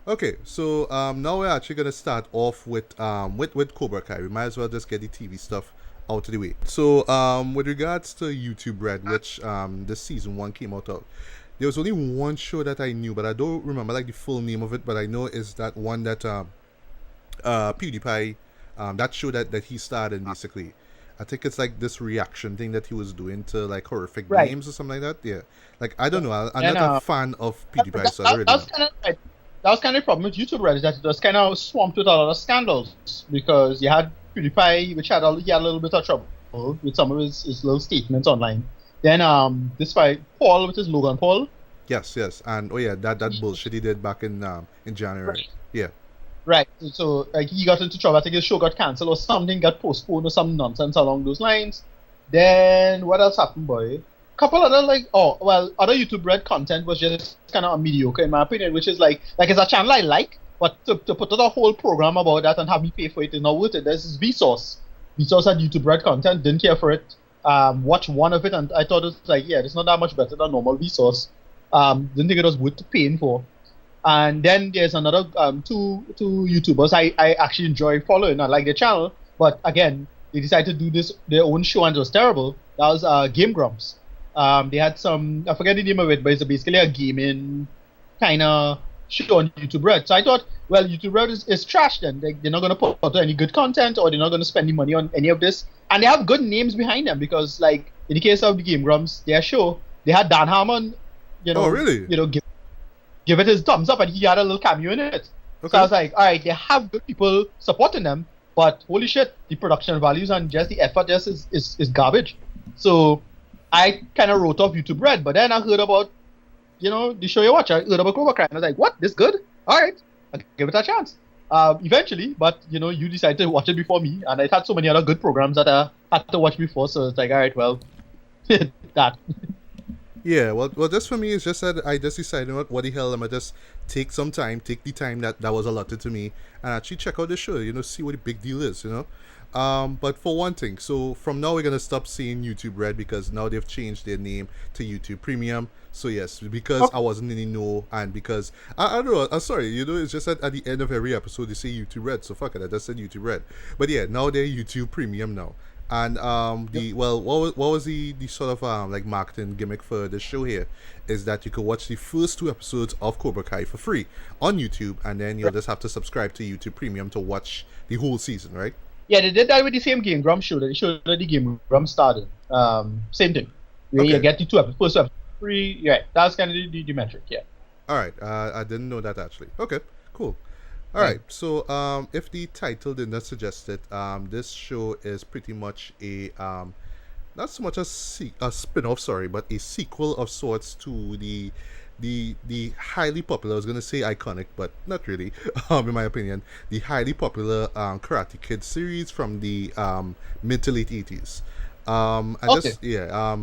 Okay, so now we're actually gonna start off with Cobra Kai. We might as well just get the TV stuff out of the way. So with regards to YouTube Red, which this season one came out of, there was only one show that I knew, but I don't remember like the full name of it. But I know is that one that PewDiePie, that show that he starred in basically. I think it's like this reaction thing that he was doing to like horrific Right. games or something like that. Yeah, like I don't know. I'm And not a fan of PewDiePie, that, so I don't that, really that's know. kind of right. That was kind of the problem with YouTube, right? Is that it was kind of swamped with a lot of scandals because you had PewDiePie, which he had a little bit of trouble with some of his little statements online. Then this guy Paul with his Logan Paul. Yes, yes, and oh yeah, that bullshit he did back in January. Right. Yeah. Right. So like he got into trouble. I think his show got cancelled or something got postponed or some nonsense along those lines. Then what else happened, boy? Couple other other YouTube Red content was just kind of mediocre in my opinion, which is like it's a channel I like, but to put out a whole program about that and have me pay for it is not worth it. This is Vsauce. Vsauce had YouTube Red content, didn't care for it. Watched one of it and I thought it was like, yeah, it's not that much better than normal Vsauce. Didn't think it was worth paying for. And then there's another two YouTubers I actually enjoy following. I like their channel, but again, they decided to do this their own show and it was terrible. That was Game Grumps. They had some I forget the name of it, but it's basically a gaming kind of show on YouTube Red. So I thought, well, YouTube Red is trash then. They're not gonna put out any good content or they're not gonna spend any money on any of this. And they have good names behind them because like in the case of the Game Grumps, their show, they had Dan Harmon, Oh really? give it his thumbs up, and he had a little cameo in it. So I Okay. was like, all right, they have good people supporting them, but holy shit, the production values and just the effort just is garbage. So I kind of wrote off YouTube Red, but then I heard about, the show you watch. I heard about Cobra Kai, and I was like, what? This good? All right, I'll give it a chance. Eventually, but you decided to watch it before me, and I had so many other good programs that I had to watch before, so it's like, all right, well, that. Yeah, well, just for me, it's just that I just decided, what the hell, I'm gonna just take some time, take the time that was allotted to me, and actually check out the show, see what the big deal is, But for one thing, so from now we're gonna stop seeing YouTube Red because now they've changed their name to YouTube Premium. So yes, because I wasn't in the know, and because I don't know, I'm sorry, it's just that at the end of every episode they say YouTube Red, so fuck it, I just said YouTube Red. But yeah, now they're YouTube Premium now. And what was the sort of like marketing gimmick for the show here is that you could watch the first two episodes of Cobra Kai for free on YouTube, and then you'll just have to subscribe to YouTube Premium to watch the whole season, right? Yeah, they did that with the same Game Grumps show. They showed that the Game Grumps started. Same thing. You Okay. get the first two episodes free. Yeah, that's kind of the metric. Yeah. All right. I didn't know that actually. Okay. Cool. All Right. right. So if the title did not suggest it, this show is pretty much a not so much a spin-off, sorry, but a sequel of sorts to the highly popular. I was gonna say iconic, but not really. In my opinion, the highly popular Karate Kid series from the mid to late 80s. I Okay. just yeah.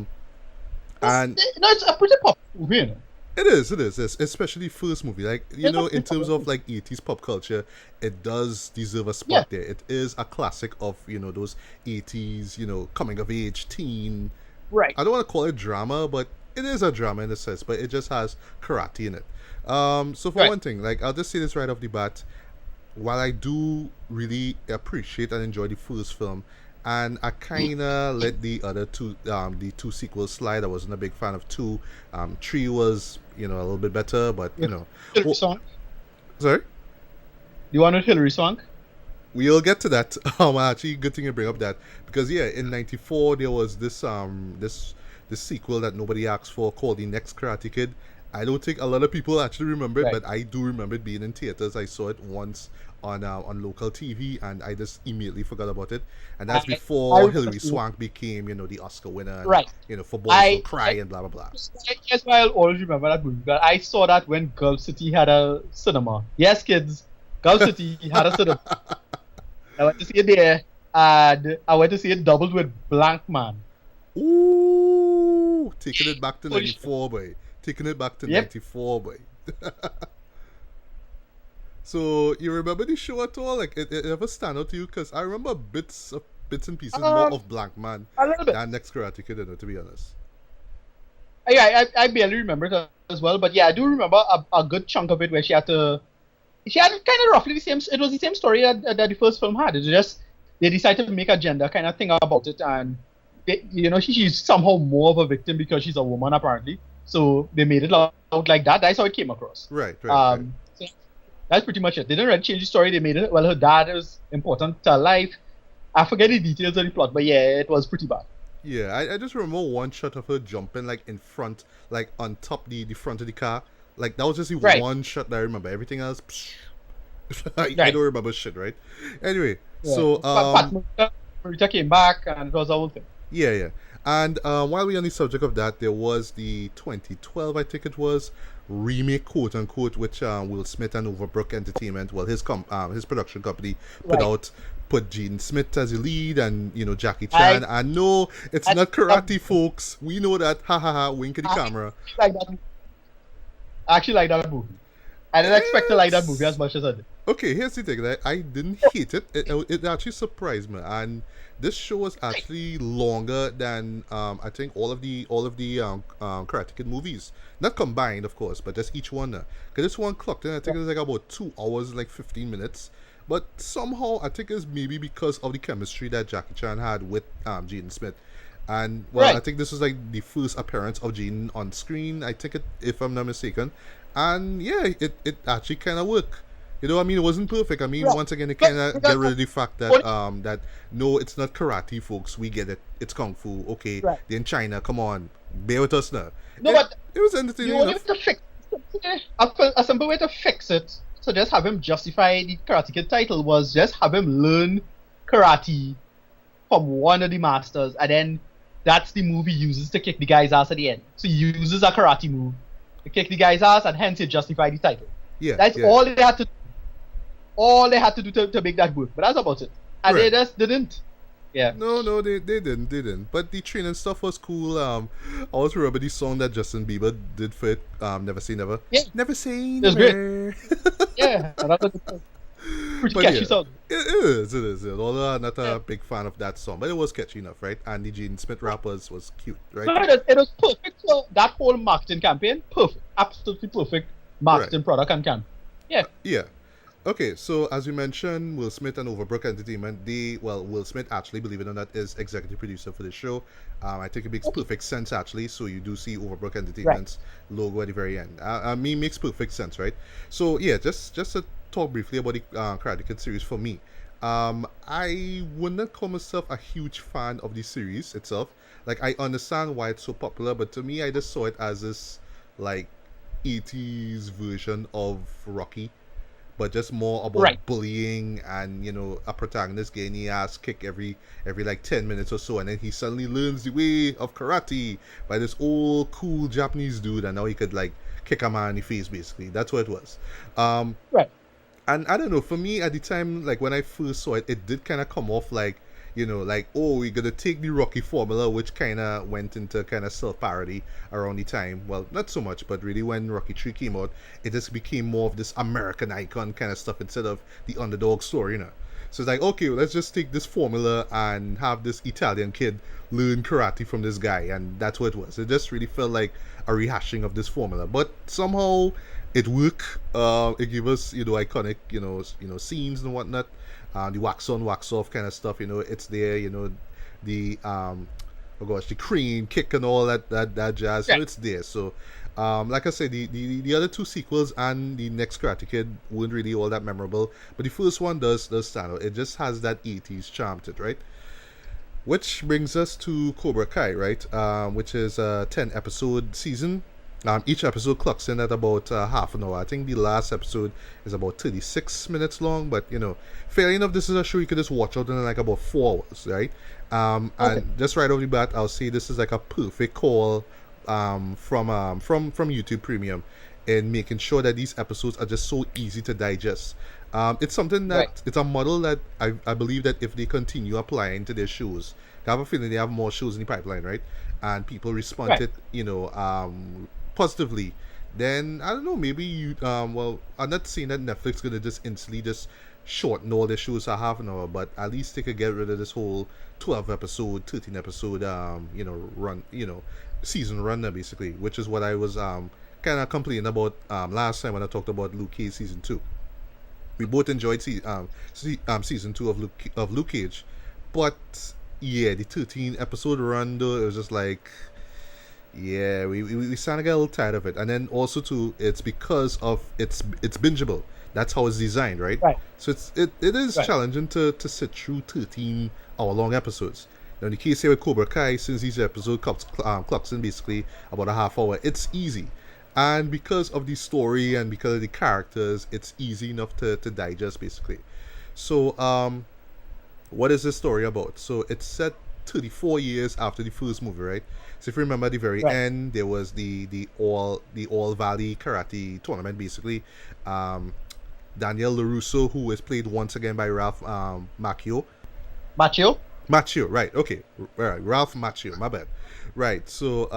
And It's a pretty popular movie. it is, especially first movie. Like, It's a in pretty terms popular of movie. like 80s pop culture, it does deserve a Yeah. spot there. It is a classic of, those 80s, coming of age teen. Right. I don't want to call it drama, but it is a drama in a sense, but it just has karate in it. So for Right. one thing, like I'll just say this right off the bat, while I do really appreciate and enjoy the first film, and I kind of let the two sequels slide. I wasn't a big fan of two. Three was, a little bit better, but With Hillary oh, Swank. sorry. Do you want with Hillary Swank? We'll get to that. Actually, good thing you bring up that because yeah, in '94 there was this sequel that nobody asked for called The Next Karate Kid. I don't think a lot of people actually remember it, Right. but I do remember it being in theaters. I saw it once on local TV, and I just immediately forgot about it. And that's I before remember Hilary seeing Swank became, the Oscar winner, and right. for Boys Will I Cry and blah blah blah. That's why I'll always remember that movie. But I saw that when Gulf City had a cinema. Yes, kids, Gulf City had a cinema. I went to see it there, and I went to see it doubled with Blank Man. Ooh, taking it back to Holy shit. '94, boy. Taking it back to Yep. '94, boy. So you remember the show at all? Like it ever stand out to you? Because I remember bits and pieces more Um, of Blank Man a little bit. than Next Karate Kid, to be honest. Yeah, I barely remember it as well, but yeah, I do remember a good chunk of it where she had to she had kind of roughly the same. It was the same story that the first film had. It was just they decided to make a gender kind of thing about it, and she's somehow more of a victim because she's a woman apparently. So they made it out like that. That's how it came across. Right. So that's pretty much it. They didn't really change the story. They made it. Well, her dad is important to her life. I forget the details of the plot, but yeah, it was pretty bad. Yeah, I just remember one shot of her jumping like in front, like on top the front of the car. Like that was just the Right. one shot that I remember. Everything else, I Right. don't remember shit, right? Anyway, Yeah. so Pat Morita came back, and it was the whole thing. yeah. And while we're on the subject of that, there was the 2012, I think it was, remake, quote unquote, which Will Smith and Overbrook Entertainment, well, his production company put Right. out, put Jaden Smith as the lead, and Jackie Chan. And no, it's not karate, folks. We know that. Ha ha ha. Wink at the camera. Like that. I actually like that movie. I didn't expect to like that movie as much as I did. Okay, here's the thing. I didn't hate it. It actually surprised me, and this show was actually longer than I think all of the Karate Kid movies, not combined, of course, but just each one. Because this one clocked in, I think it was like about 2 hours, like 15 minutes. But somehow, I think it's maybe because of the chemistry that Jackie Chan had with Jaden Smith. And well, Right. I think this was like the first appearance of Jaden on screen. I think it, if I'm not mistaken, and yeah, it actually kind of worked. I mean, it wasn't perfect. I mean, Right. once again, it kind of But- get rid of the fact that that no, it's not karate, folks. We get it. It's kung fu. Okay, Right. they're in China. Come on, bear with us now. No, it, but it was the entertaining only way enough. to fix a simple way to fix it, so just have him justify the Karate Kid title, was just have him learn karate from one of the masters, and then that's the move he uses to kick the guy's ass at the end. So he uses a karate move to kick the guy's ass, and hence he justify the title. Yeah, That's yeah. all they had to. All they had to do to make that work, but that's about it. And Right. they just didn't. Yeah. No, they didn't. But the training stuff was cool. I always remember the song that Justin Bieber did for it. Never Say Never. Yeah. Never Say was great. Never. Yeah. And that's a pretty But catchy yeah, song. it is. Although I'm not a Yeah. big fan of that song, but it was catchy enough, right? And the Jaden Smith rappers was cute, right? No, it was perfect for that whole marketing campaign. Perfect. Absolutely perfect marketing product and campaign. Yeah. Yeah. Okay, so as we mentioned, Will Smith and Overbrook Entertainment, Will Smith actually, believe it or not, is executive producer for the show. I think it makes perfect sense, actually. So you do see Overbrook Entertainment's logo at the very end. I mean, makes perfect sense, right? So yeah, just to talk briefly about the Karate Kid series for me. I would not call myself a huge fan of the series itself. Like, I understand why it's so popular, but to me, I just saw it as this, like, 80s version of Rocky, but just more about bullying and a protagonist getting the ass kick every like 10 minutes or so, and then he suddenly learns the way of karate by this old cool Japanese dude, and now he could like kick a man in the face. Basically, that's what it was. Right. And I don't know, for me at the time, like when I first saw it, it did kind of come off like, like, oh, we're gonna take the Rocky formula, which kind of went into kind of self-parody around the time. Well, not so much, but really when Rocky 3 came out, it just became more of this American icon kind of stuff instead of the underdog story, So it's like, okay, well, let's just take this formula and have this Italian kid learn karate from this guy, and that's what it was. It just really felt like a rehashing of this formula, but somehow it worked. It gave us, iconic, scenes and whatnot. The wax on, wax off kind of stuff, it's there, the the crane kick and all that jazz, Yeah. it's there. So, like I said, the other two sequels and the next Karate Kid weren't really all that memorable, but the first one does stand out. It just has that 80s charm to it, right? Which brings us to Cobra Kai, right? Which is a 10 episode season. Each episode clocks in at about half an hour. I think the last episode is about 36 minutes long, but fair enough, this is a show you could just watch out in like about 4 hours, right? And just right off the bat, I'll say this is like a perfect call from YouTube Premium in making sure that these episodes are just so easy to digest. It's something that it's a model that I believe that if they continue applying to their shows, I have a feeling they have more shows in the pipeline, right? And people respond to it, positively, then I don't know, maybe you well, I'm not saying that Netflix gonna just instantly just shorten all their shows to half an hour, but at least they could get rid of this whole 12 episode, 13 episode run, season runner basically, which is what I was kind of complaining about last time when I talked about Luke Cage season 2. We both enjoyed season two of Luke Cage, but yeah, the 13 episode run though, it was just like, yeah, we started to get a little tired of it. And then also too, it's because of it's bingeable. That's how it's designed, right? Right. So it is Right. challenging to sit through 13-hour long episodes. Now in the case here with Cobra Kai, since these episode clocks in basically about a half hour, it's easy. And because of the story and because of the characters, it's easy enough to digest basically. So what is this story about? So it's set 34 years after the first movie, right? So if you remember at the very Right. end, there was the All Valley Karate tournament, basically. Um, Daniel Larusso, who is played once again by Ralph Macchio. Macho. Macchio, right? Okay, right. Ralph Macchio, my bad. Right. So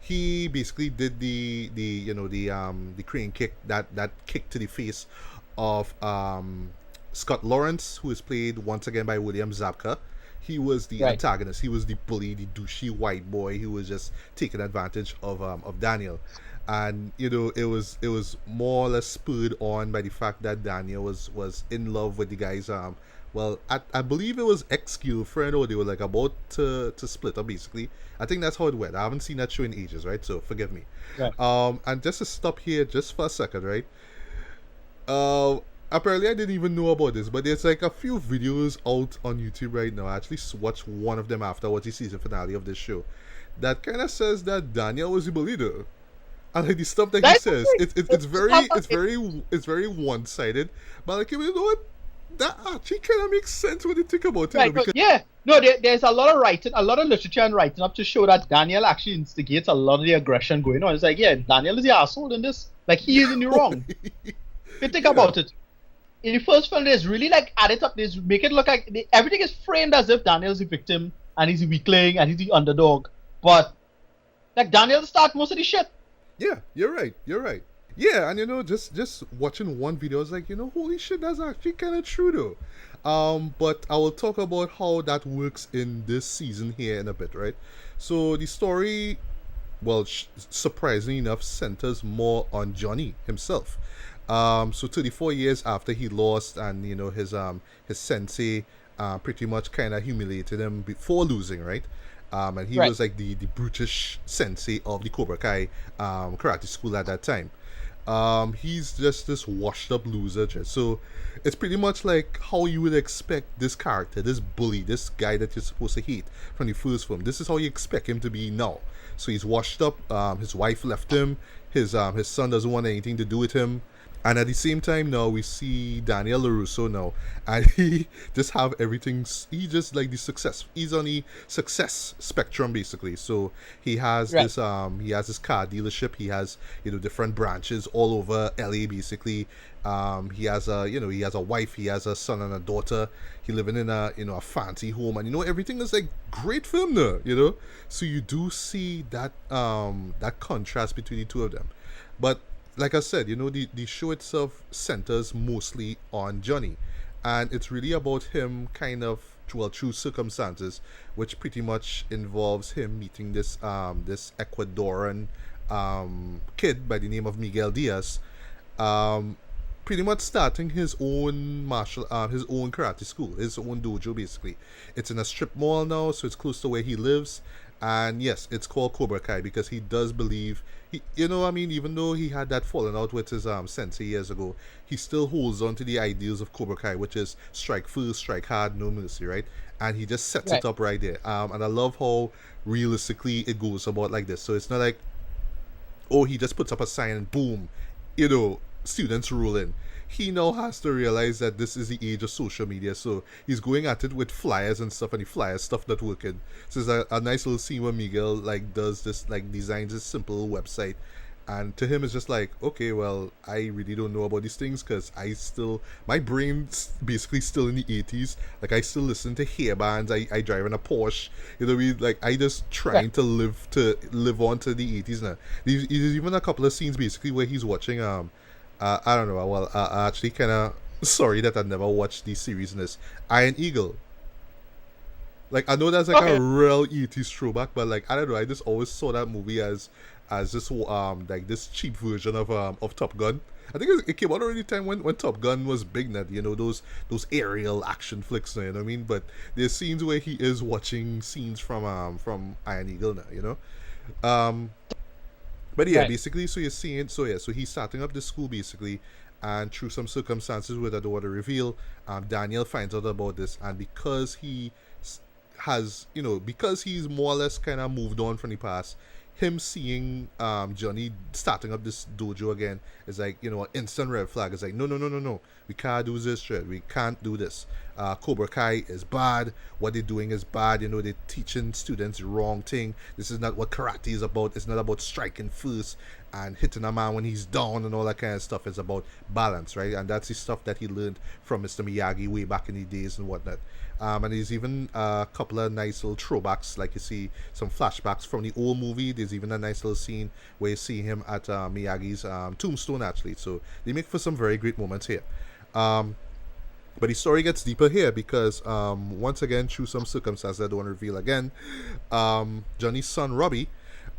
he basically did the crane kick that kick to the face of Scott Lawrence, who is played once again by William Zabka. He was the Right. antagonist. He was the bully, the douchey white boy who was just taking advantage of Daniel. And it was more or less spurred on by the fact that Daniel was in love with the guy's well, I believe it was ex-girlfriend, or they were like about to split up basically. I think that's how it went. I haven't seen that show in ages, right? So forgive me. Right. And just to stop here just for a second, right? Uh, Apparently I didn't even know about this, but there's like a few videos out on YouTube right now. I actually watched one of them after watching season finale of this show. That kind of says that Daniel was the leader. And like the stuff that he That's says, okay. it's very one sided. But like, you know what? That actually kind of makes sense when you think about it, Right. No, because yeah. No, there's a lot of writing, a lot of literature and writing up to show that Daniel actually instigates a lot of the aggression going on. It's like, yeah, Daniel is the asshole in this. Like, he is in the wrong. If you think yeah, about it, in the first film, there's really like add it up. There's make it look like everything is framed as if Daniel's the victim and he's the weakling and he's the underdog. But like Daniel start most of the shit. yeah, you're right, you're right. Yeah, and just watching one video, I was like, holy shit, that's actually kind of true though. But I will talk about how that works in this season here in a bit, right? So the story, well, surprisingly enough, centers more on Johnny himself. So 34 years after he lost, and his sensei pretty much kind of humiliated him before losing, right? And he Right. was like the brutish sensei of the Cobra Kai karate school at that time. He's just this washed up loser. So it's pretty much like how you would expect this character, this bully, this guy that you're supposed to hate from the first film. This is how you expect him to be now. So he's washed up. His wife left him. His son doesn't want anything to do with him. And at the same time now we see Daniel LaRusso now, and he just have everything. He just like the success. He's on the success spectrum basically. So Right. he has his car dealership. He has different branches all over LA basically. He has a wife. He has a son and a daughter. He living in a fancy home, and everything is like great for him there. So you do see that contrast between the two of them, but like I said, the show itself centers mostly on Johnny, and it's really about him kind of, well, through circumstances, which pretty much involves him meeting this Ecuadorian kid by the name of Miguel Diaz, um, pretty much starting his own karate school, his own dojo basically. It's in a strip mall now, so it's close to where he lives. And yes, it's called Cobra Kai because he does believe even though he had that falling out with his sensei years ago, he still holds on to the ideals of Cobra Kai, which is strike first, strike hard, no mercy, right? And he just sets it Right. up right there. And I love how realistically it goes about like this. So it's not like, oh, he just puts up a sign and boom, students roll in. He now has to realize that this is the age of social media, so he's going at it with flyers and stuff, and the flyers stuff not working. So it's a nice little scene where Miguel like does this, like designs this simple website, and to him it's just like, okay, well, I really don't know about these things because my brain's basically still in the 80s. Like I still listen to hair bands. I drive in a Porsche. Like I just Right. trying to live on to the 80s now. There's even a couple of scenes basically where he's watching I don't know. Well, I actually kind of sorry that I never watched these series in this Iron Eagle. Like I know that's like a Okay. real 80s throwback, but like I don't know. I just always saw that movie as this like this cheap version of Top Gun. I think it came out around the time when Top Gun was big, net, those aerial action flicks, you know what I mean? But there's scenes where he is watching scenes from Iron Eagle now, Um, but yeah, Right. basically, so you're seeing, so yeah, so he's starting up the school basically, and through some circumstances which I don't want to reveal, Daniel finds out about this, and because has, because he's more or less kind of moved on from the past, him seeing Johnny starting up this dojo again is like, an instant red flag. It's like, no, no, no, no, no. We can't do this shit. We can't do this. Cobra Kai is bad. What they're doing is bad. They're teaching students the wrong thing. This is not what karate is about. It's not about striking first and hitting a man when he's down and all that kind of stuff. It's about balance, right? And that's the stuff that he learned from Mr. Miyagi way back in the days and whatnot. And there's even a couple of nice little throwbacks, like you see some flashbacks from the old movie. There's even a nice little scene where you see him at Miyagi's tombstone, actually. So they make for some very great moments here. Um, but the story gets deeper here because, once again, through some circumstances I don't want to reveal again, Johnny's son, Robbie,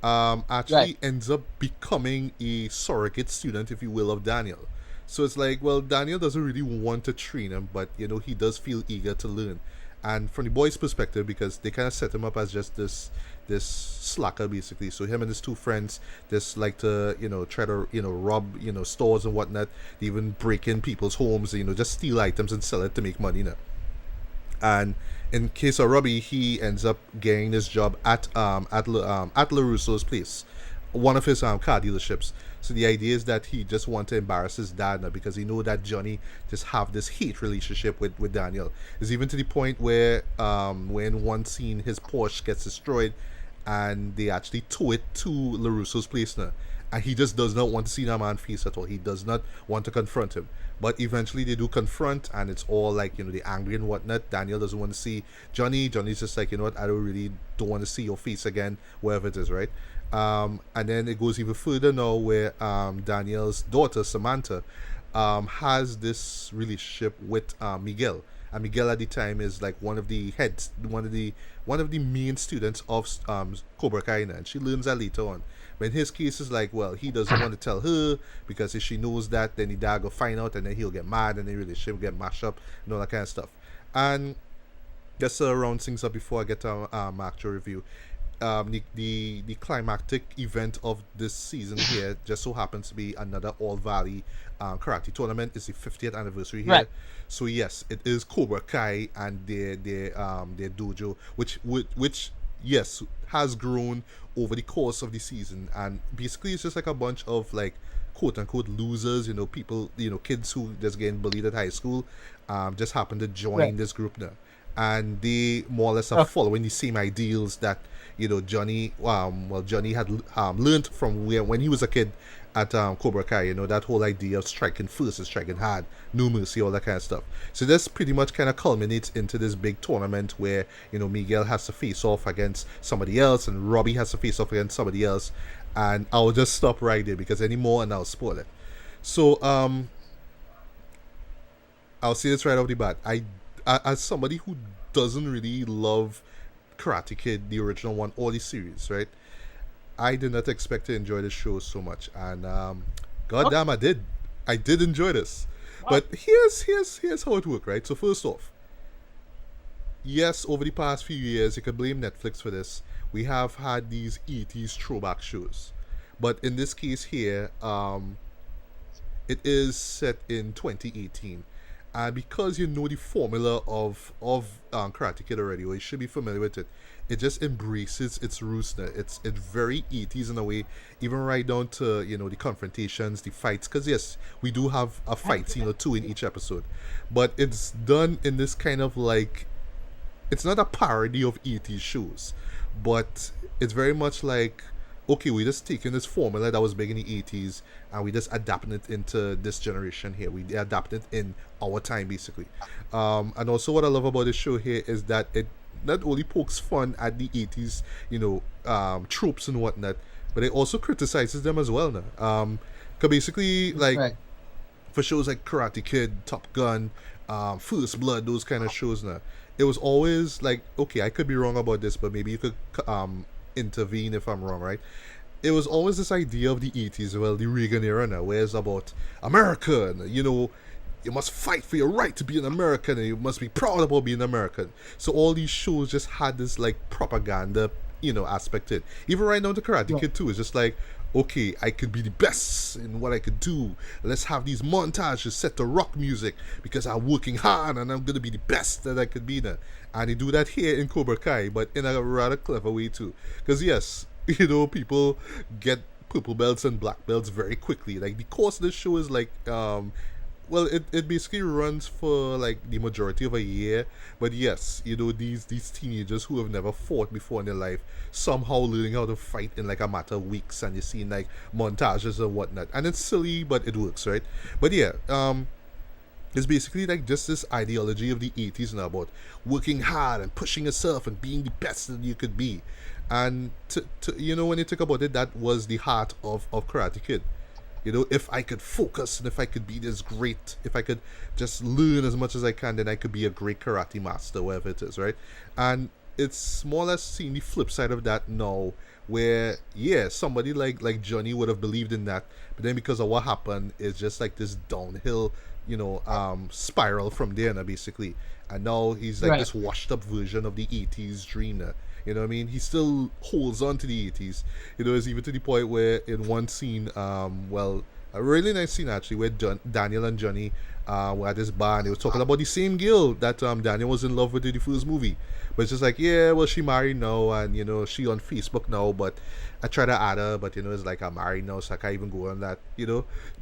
Right. actually ends up becoming a surrogate student, if you will, of Daniel. So it's like, well, Daniel doesn't really want to train him, but he does feel eager to learn. And from the boys' perspective, because they kind of set him up as just this slacker basically. So him and his two friends just like to try to rob stores and whatnot. They even break in people's homes, just steal items and sell it to make money. And in case of Robbie, he ends up getting this job at LaRusso's place, one of his car dealerships. So the idea is that he just want to embarrass his dad now because he know that Johnny just have this hate relationship with Daniel. It's even to the point where when one scene his Porsche gets destroyed and they actually tow it to LaRusso's place now. And he just does not want to see that man face at all. He does not want to confront him. But eventually they do confront, and it's all like, they're angry and whatnot. Daniel doesn't want to see Johnny. Johnny's just like, I don't want to see your face again, wherever it is, right? And then it goes even further now where Daniel's daughter, Samantha, has this relationship with Miguel. And Miguel at the time is like one of the heads, one of the main students of Cobra Kai, and she learns that later on. But in his case, it's like, well, he doesn't want to tell her because if she knows that, then the dad will find out, and then he'll get mad, and the relationship will get mashed up, and all that kind of stuff. And just to round things up before I get to my actual review, the climactic event of this season here just so happens to be another All Valley karate tournament. It's the 50th anniversary here, Right. so yes, it is Cobra Kai and their dojo, which yes has grown over the course of the season, and basically it's just like a bunch of like quote unquote losers, people, kids who just getting bullied at high school, just happen to Right. join this group now, and they more or less are Okay. following the same ideals that Johnny, Johnny had learned from where when he was a kid at Cobra Kai. That whole idea of striking first and striking hard, no mercy, all that kind of stuff. So this pretty much kind of culminates into this big tournament where Miguel has to face off against somebody else, and Robbie has to face off against somebody else. And I'll just stop right there because any more and I'll spoil it. So I'll say this right off the bat. As somebody who doesn't really love Karate Kid, the original one, or the series, right? I did not expect to enjoy the show so much, and Okay. goddamn, I did. I did enjoy this. Wow. But here's how it worked, right? So first off, yes, over the past few years, you could blame Netflix for this. We have had these 80s throwback shows, but in this case here, it is set in 2018, and because you know the formula of Karate Kid already, or you should be familiar with it, it just embraces its roots now. It's very 80s in a way, even right down to the confrontations, the fights. Because yes, we do have a fight scene or two in each episode, but it's done in this kind of like, it's not a parody of 80s shows, but it's very much like, okay, we just taking this formula that was big in the 80s and we just adapting it into this generation here. We adapt it in our time basically. And also what I love about this show here is that it not only pokes fun at the 80s, tropes and whatnot, but it also criticizes them as well now. Cause basically, like, Right. for shows like Karate Kid, Top Gun, First Blood, those kind of shows now, it was always like, okay, I could be wrong about this, but maybe you could intervene if I'm wrong, right? it was always this idea of the 80s, well, the Reagan era now, where it's about America, and, you must fight for your right to be an American, and you must be proud about being American. So all these shows just had this like propaganda, aspect to it. Even right now, the Karate Yeah. Kid too is just like, okay, I could be the best in what I could do. Let's have these montages set to rock music because I'm working hard and I'm gonna be the best that I could be there. And they do that here in Cobra Kai, but in a rather clever way too. Because yes, people get purple belts and black belts very quickly. Like the course of the show is like well, it basically runs for like the majority of a year. But yes, these teenagers who have never fought before in their life somehow learning how to fight in like a matter of weeks, and you're seeing like montages and whatnot. And it's silly, but it works, right? But yeah, it's basically like just this ideology of the 80s now about working hard and pushing yourself and being the best that you could be. And when you think about it, that was the heart of Karate Kid. If I could focus and if I could be this great, if I could just learn as much as I can, then I could be a great karate master, whatever it is, right? And it's more or less seeing the flip side of that now, where yeah, somebody like Johnny would have believed in that, but then because of what happened, it's just like this downhill, spiral from there, now, basically. And now he's like Right. this washed up version of the 80s dream now. You know what I mean? He still holds on to the 80s. It's even to the point where in one scene, well, a really nice scene actually, where Daniel and Johnny were at this bar and they were talking about the same girl that Daniel was in love with in the first movie. But it's just like, yeah, well, she married now, and she on Facebook now, but I try to add her, but it's like I'm married now, so I can't even go on that.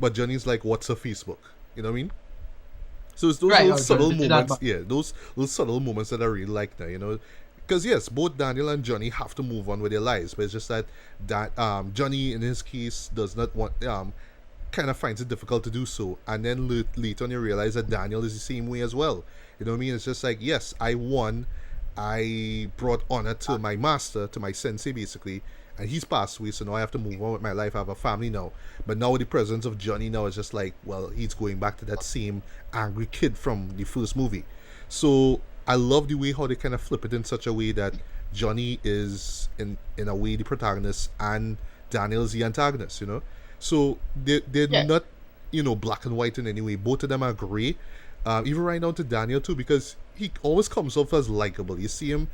But Johnny's like, what's her Facebook? You know what I mean? So it's those Right. little Oh, John subtle did that. moments, yeah, those little subtle moments that I really like now. Because yes, both Daniel and Johnny have to move on with their lives, but it's just that Johnny in his case does not want kind of finds it difficult to do so, and then later on you realize that Daniel is the same way as well. You know what I mean? It's just like, yes, I won, I brought honor to my master, to my sensei, basically, and he's passed away, so now I have to move on with my life. I have a family now. But now with the presence of Johnny now, it's just like, well, he's going back to that same angry kid from the first movie. So I love the way how they kind of flip it in such a way that Johnny is in a way the protagonist and Daniel is the antagonist. So they're Yeah. not black and white in any way. Both of them are gray. Even right down to Daniel too, because he always comes off as likable. You see him,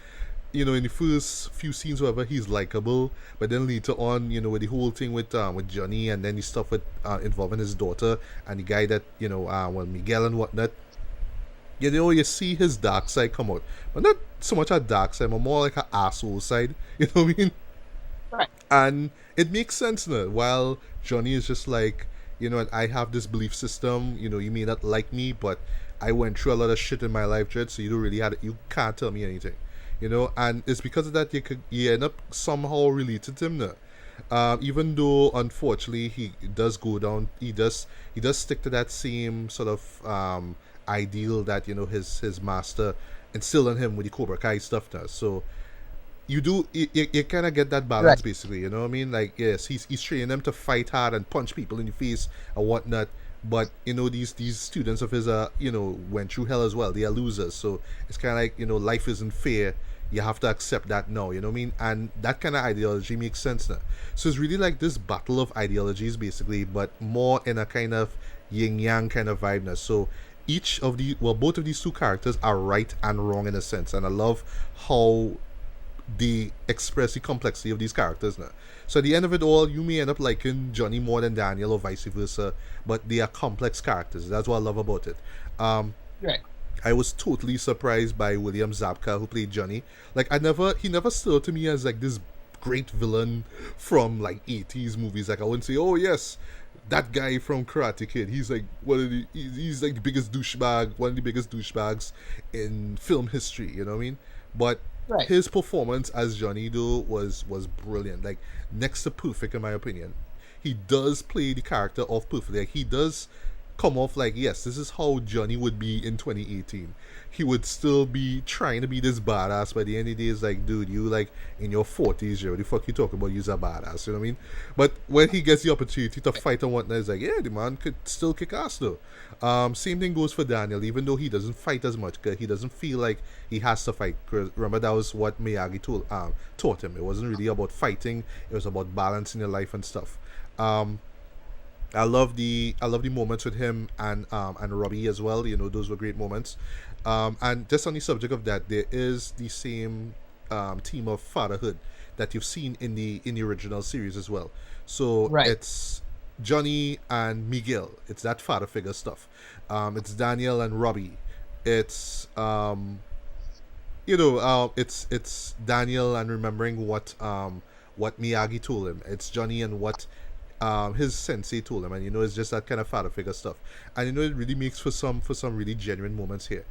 in the first few scenes, whatever, he's likable, but then later on, with the whole thing with Johnny, and then the stuff with involving his daughter and the guy that well, Miguel and whatnot, you see his dark side come out, but not so much a dark side, but more like an asshole side. You know what I mean? Right. And it makes sense now. While Johnny is just like, I have this belief system. You may not like me, but I went through a lot of shit in my life, Jed. So you don't really you can't tell me anything. And it's because of that you end up somehow related to him now. Even though unfortunately he does go down, he does stick to that same sort of ideal that his master instilled in him with the Cobra Kai stuff now. So you kind of get that Right. balance, basically. You know what I mean? Like, yes, he's training them to fight hard and punch people in the face and whatnot, but these students of his went through hell as well. They are losers, so it's kind of like life isn't fair. You have to accept that now. You know what I mean? And that kind of ideology makes sense now. So it's really like this battle of ideologies, basically, but more in a kind of yin yang kind of vibe now. So both of these two characters are right and wrong in a sense, and I love how they express the complexity of these characters now. So at the end of it all, you may end up liking Johnny more than Daniel or vice versa, but they are complex characters. That's what I love about it. Um, Right. I was totally surprised by William Zabka, who played Johnny. Like, he never stood to me as like this great villain from like 80s movies. Like, I wouldn't say, oh yes, that guy from Karate Kid. He's like he's like the biggest douchebag, one of the biggest douchebags in film history. You know what I mean? But Right. his performance as Johnny though was brilliant. Like, next to perfect in my opinion. He does play the character of perfect. Like, he does come off like, yes, this is how Johnny would be in 2018. He would still be trying to be this badass. By the end of the day, it's like, dude, you like in your 40s, what the fuck you talking about? You're a badass, you know what I mean? But when he gets the opportunity to fight and whatnot, it's like, yeah, the man could still kick ass though. Same thing goes for Daniel, even though he doesn't fight as much, cause he doesn't feel like he has to fight. 'Cause remember, that was what Miyagi taught him. It wasn't really about fighting; it was about balancing your life and stuff. Um, I love the moments with him and Robbie as well. You know, those were great moments. And just on the subject of that, there is the same theme of fatherhood that you've seen in the original series as well. So Right. it's Johnny and Miguel. It's that father figure stuff. It's Daniel and Robbie. It's it's Daniel and remembering what Miyagi told him. It's Johnny and what his sensei told him, and it's just that kind of father figure stuff, and it really makes for some really genuine moments here.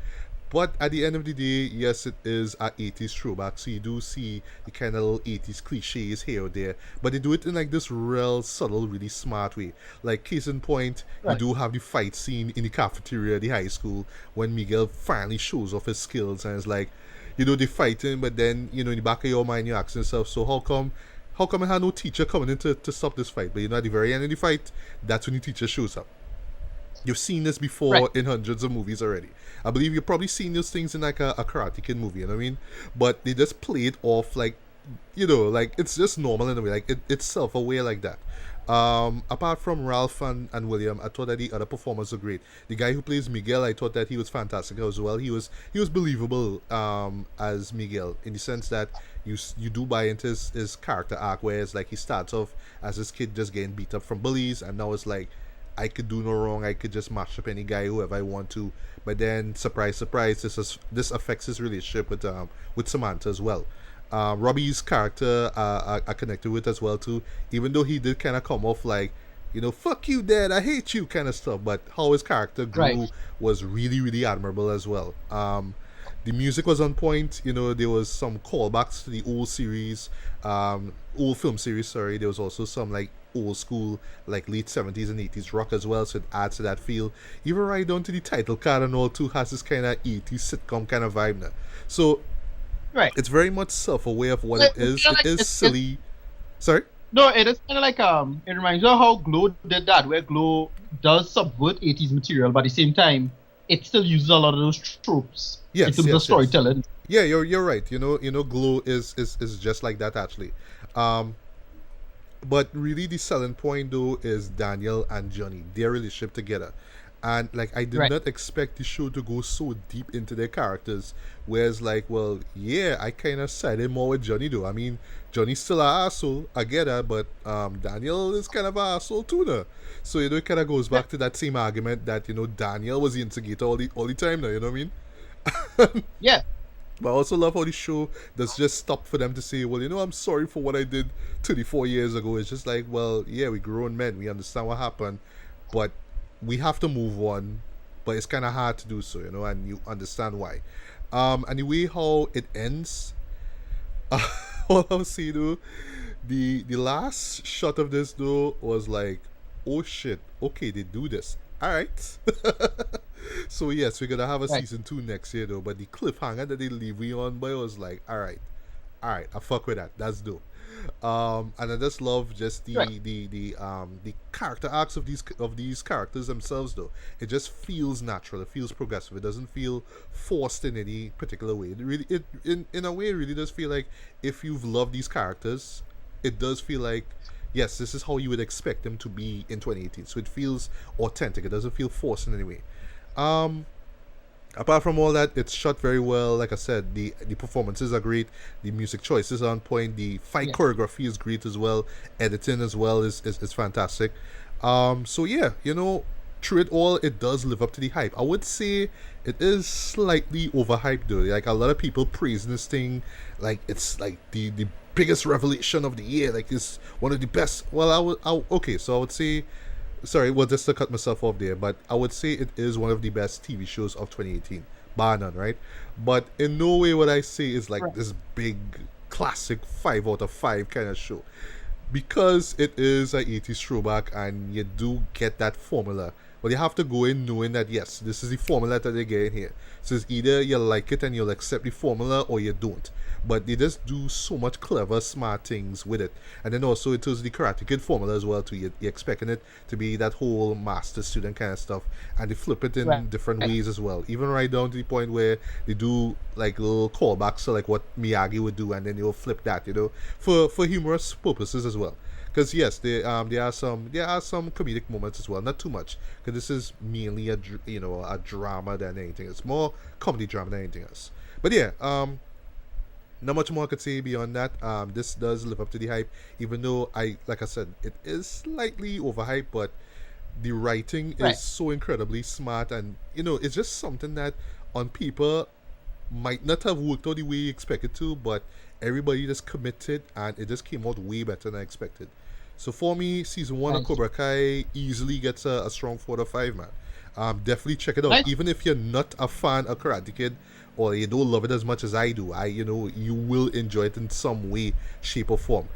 But at the end of the day, yes, it is a 80s throwback, so you do see the kind of little 80s cliches here or there, but they do it in like this real subtle, really smart way. Like, case in point, you Right. do have the fight scene in the cafeteria at the high school when Miguel finally shows off his skills, and it's like, they fighting, but then, in the back of your mind, you're asking yourself, so how come I had no teacher coming in to stop this fight? But at the very end of the fight, that's when the teacher shows up. You've seen this Right. before in hundreds of movies already. I believe you've probably seen those things in like a Karate Kid movie, you know what I mean? But they just play it off like, like it's just normal in a way. Like it's self aware like that. Apart from Ralph and William, I thought that the other performers were great. The guy who plays Miguel, I thought that he was fantastic as well. He was believable as Miguel, in the sense that you do buy into his character arc, where it's like he starts off as this kid just getting beat up from bullies, and now it's like, I could do no wrong. I could just mash up any guy, whoever I want to. But then, surprise, surprise, this affects his relationship with Samantha as well. Robbie's character, I connected with as well too. Even though he did kind of come off like, fuck you, dad, I hate you, kind of stuff. But how his character Right. grew was really, really admirable as well. The music was on point. There was some callbacks to the old series, old film series. Sorry, there was also some like old school, like late 70s and 80s rock as well. So it adds to that feel. Even right down to the title card and all too has this kind of 80s sitcom kind of vibe now. So Right. it's very much self-aware of what It, it it's is. kind It of like is silly. Sorry. no, it is kind of like it reminds me of how Glow did that, where Glow does subvert 80s material, but at the same time, it still uses a lot of those tropes in Yes, terms of yes, yes. storytelling. Yeah, you're right. Glow is just like that actually. Um, but really, the selling point though is Daniel and Johnny, their relationship together. And like, I did Right. not expect the show to go so deep into their characters. Whereas, like, well, yeah, I kind of sided more with Johnny though. I mean, Johnny's still an asshole, I get that, but Daniel is kind of an asshole too now. So it kind of goes Yeah. back to that same argument that Daniel was the instigator all the time now. You know what I mean? Yeah. But I also love how the show does just stop for them to say, well, I'm sorry for what I did 34 years ago. It's just like, well, yeah, we grown men. We understand what happened. But we have to move on. But it's kind of hard to do so, and you understand why. And the way how it ends, all I'll say, though, the last shot of this, though, was like, oh shit, okay, they do this. All right. So yes, we're gonna have a Right. season 2 next year though. But the cliffhanger that they leave me on, boy, was like, all right, I fuck with that. That's dope. And I just love just Right. the character arcs of these characters themselves though. It just feels natural. It feels progressive. It doesn't feel forced in any particular way. It really, it in a way, it really does feel like, if you've loved these characters, it does feel like, yes, this is how you would expect them to be in 2018. So it feels authentic. It doesn't feel forced in any way. Um, Apart from all that, it's shot very well. Like I said, the performances are great. The music choices are on point. The fight Yeah. choreography is great as well. Editing as well is fantastic. So yeah, through it all, it does live up to the hype. I would say it is slightly overhyped though. Like, a lot of people praising this thing, like it's like the biggest revelation of the year. Like, it's one of the best. Well, okay, so I would say, sorry, well, just to cut myself off there, but I would say it is one of the best TV shows of 2018, bar none, right? But in no way would I say it's like Right. this big classic 5 out of 5 kind of show, because it is a 80s throwback, and you do get that formula But you have to go in knowing that yes, this is the formula that they're getting here. So it's either you like it and you'll accept the formula or you don't. But they just do so much clever, smart things with it. And then also it was the Karate Kid formula as well too. You're expecting it to be that whole master student kind of stuff, and they flip it Right. in different ways as well. Even right down to the point where they do like little callbacks to like what Miyagi would do, and then you'll flip that, for humorous purposes as well. Because yes, there are some comedic moments as well, not too much, because this is mainly a drama than anything. It's more comedy drama than anything else. But yeah, not much more I could say beyond that. This does live up to the hype, even though like I said, it is slightly overhyped, but the writing Right. is so incredibly smart, and it's just something that on paper might not have worked out the way you expect it to, but everybody just committed and it just came out way better than I expected. So for me, season one of Nice. Cobra Kai easily gets a strong 4 to 5, man. Definitely check it out. Nice. Even if you're not a fan of Karate Kid or you don't love it as much as I do, you will enjoy it in some way, shape, or form.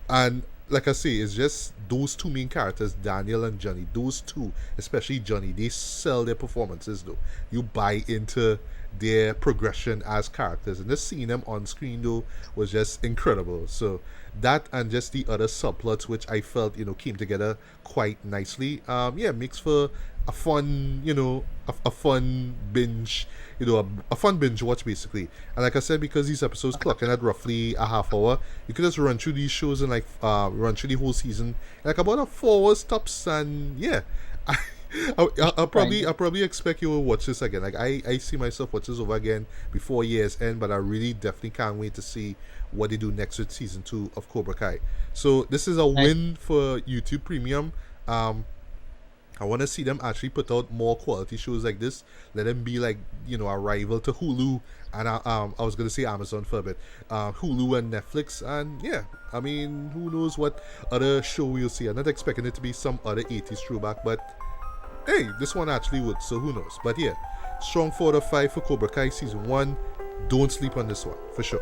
And like I say, it's just those two main characters, Daniel and Johnny. Those two, especially Johnny, they sell their performances though. You buy into their progression as characters, and just seeing them on screen though was just incredible. So that and just the other subplots, which I felt came together quite nicely. Yeah, makes for a fun, a fun binge, a fun binge watch basically. And like I said, because these episodes clocking at roughly a half hour, you could just run through these shows and like run through the whole season in like about a 4 hours tops. And yeah, Right. I'll probably expect you will watch this again. Like I see myself watch this over again before year's end, but I really definitely can't wait to see what they do next with season 2 of Cobra Kai. So this is a Nice. win for YouTube Premium. I want to see them actually put out more quality shows like this. Let them be like a rival to Hulu and I was gonna say Amazon for a bit, Hulu and Netflix, and yeah, I mean who knows what other show we'll see. I'm not expecting it to be some other 80s throwback, but hey, this one actually would, so who knows? But yeah, strong 4 to 5 for Cobra Kai season 1. Don't sleep on this one for sure.